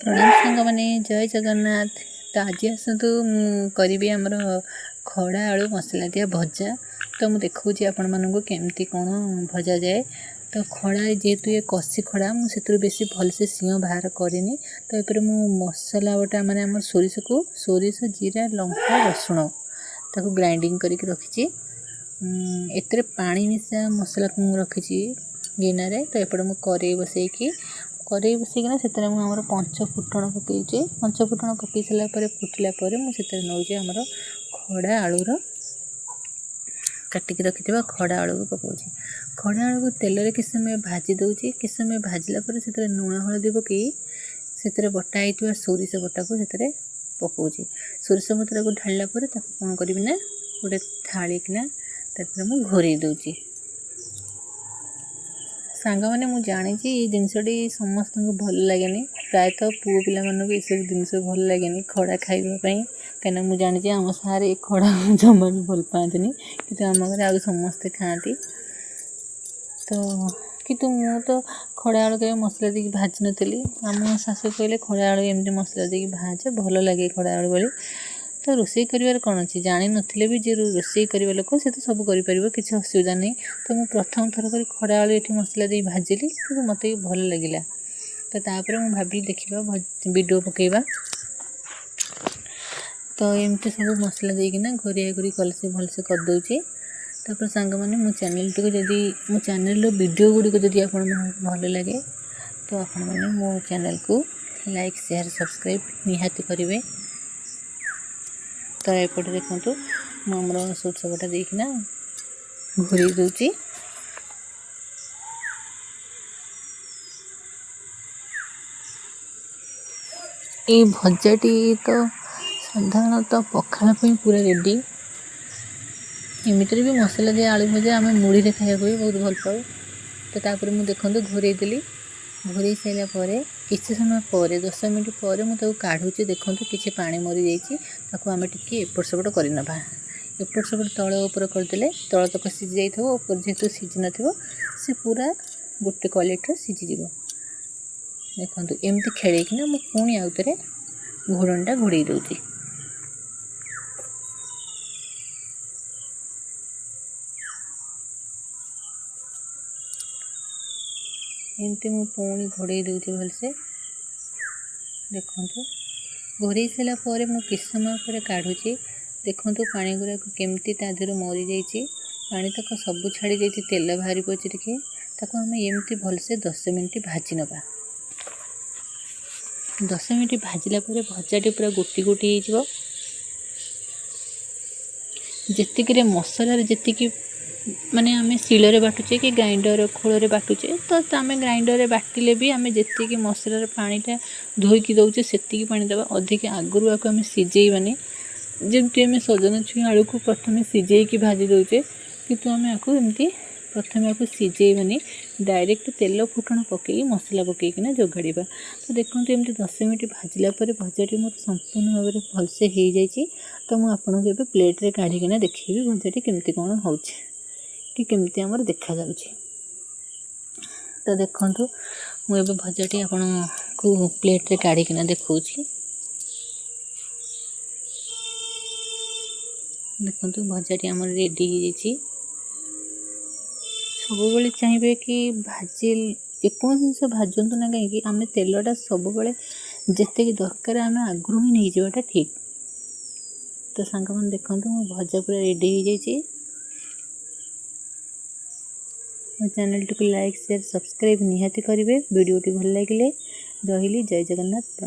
प्रणाम सांग मैंने जय जगन्नाथ। तो आज आसतु करी आमर खड़ा आलू मसला दिया भजा। तो मुझे देखा आपण मानक केमती कौन भजा जाए। तो खड़ा जेहेतु ये कषि खड़ा मुझे बेसी भलसे सिंह बाहर करनी। तो ये मु मसला गोटा माने आम सोरिष को सोरिष जीरा लंका रसुण ताको ग्राइंडिंग करके रखी। एत पानी मिशा मसला को रखी गिनारे। तो एपटे मुझे कड़े बसैकी बसैकिना से आमर पंच फुटण पकईचे। पंच फुटण पकई सारापर फुटिला मुझे नौचे आमर खड़ा आलूर काटिकी रखि खड़ा आलू को पकाऊँ। खड़ा आलू को तेल में किस समय भाजी दूसरी। किस समय भाजला से लुण हलदी पकई से बटा होता सोरिष बटा को पकाऊँ। सोरिष बटा को ढाला कौन करी ना गोटे थाली किना मुझे घोरे दूची। सांग मैंने मुझे जानी ये जिनसटी समस्त को भल लगे। प्रायतः पुओ पिला मानक ये सब जिनस भल लगे खड़ा खावाई। कहीं मुझे जानी आम सारे खड़ा जमा भी भल पाती कि आम घर आ समस्ते खाती। तो कितु मु तो खड़ा आलू के मसला दी भाजी नी। आम शाशु कहले खड़ा आलू एमती मसला दी भाज भल लगे खड़ा आलू भाई। तो रोषे कर कौन अच्छी जानी नी भी जो रोषे कर लोक से तो सब कर किसी असुविधा नहीं। तो मुझे प्रथम थर कर खड़ा आलू ये मसला दी भाजिली तो मत भल लगे। तो तापर मुझे भाविली देखा वीडियो पकेबा। तो एमती सब मसला देकिना घोरिया घोरी कलसे भलसे करदे। तापर सांग मैंने मो चैनल टी जदि मो चैनल वीडियो गुड़िक जदि आप भल लगे तो आपण मैंने मो चैनल को लाइक शेयर सब्सक्राइब निहाती करेंगे। तो एपटे देखो मुझे सोरिष बटा देकिना घोरी दूची। ये भजाटी तो साधारणतः पखाड़ पूरा रेडी। एमती भी मसला दिया आलू भजा आम मुढ़ी रे खाया भी बहुत भल पाऊ। तो तापर मुझे देखो घोरे देली। घोरे सारापर किसी समय पर 10 मिनट पर मुझे काढ़ुची। देखो किसी पानी मरी जाती आम टे एपट सेपट करना। एपट सेपट तल उपर करदे तल तक सीझी जाइए ऊपर जेहेतु सीझी न से पूरा गोटे क्वालिटी सीझीज। देखो एमती खेलना मुझे पुणी आउ थे घोड़णटा घोड़े दूची। एमती मुझे पुणी घोड़े दूची भलसे। देखो घोड़े सारापर मुझे किस समय पर काढ़ुची। देखो पानी गुराक केमती तादेह मरी जाइए। पानी तक सब छाड़ी जाइए तेल बाहरी पड़े टे आम एमती भलसे 10 मिनट भाजी नवा। 10 मिनट भाजिला भजाटी पूरा गोटी गोटी हो जी मसलार जी माने आम शिल बाटुचे कि ग्राइंडर खोल बाटुचे। तो आम ग्राइंडर बाटिले भी आम जी मसलार पानीटा धोईकी दौचे से पानी देवा। अधिक आगुरी आपको आम सीझेबानी जमी आम सजन छुई आलू को प्रथम सीझेकी भाजी दौचे किंतु आम आपको एमती प्रथम आपको सीझेबानी डायरेक्ट तेल फुटण पकई मसला पकईकिना जोगाड़ा। तो देखो एमती 10 मिनट भाजिला भजाटी मोर संपूर्ण भाव में भलसे हो जाए। तो मुझे एवं प्लेट्रे काढ़िकिना देखी भजाटी केमती कौन हो कि केमती आमर देखा जाउछि। तो देखो मुझे भजाटी आपण को प्लेट्रे काढ़िकिना देखौछि। देखो भजाटी आमर रेडी हो जाए। सब चाहिए कि भाजी जेको जिनस भाजतु ना कहीं आम तेलटा सब जिते दरकार आम आगु ही नहीं जावाटा ठीक। तो सांग मैंने देखो मो भजा पूरा रेडी हो जाए। मो चैनल टी को लाइक शेयर सब्सक्राइब निहाती करेंगे। वीडियो टी भल लगे रही जय जगन्नाथ।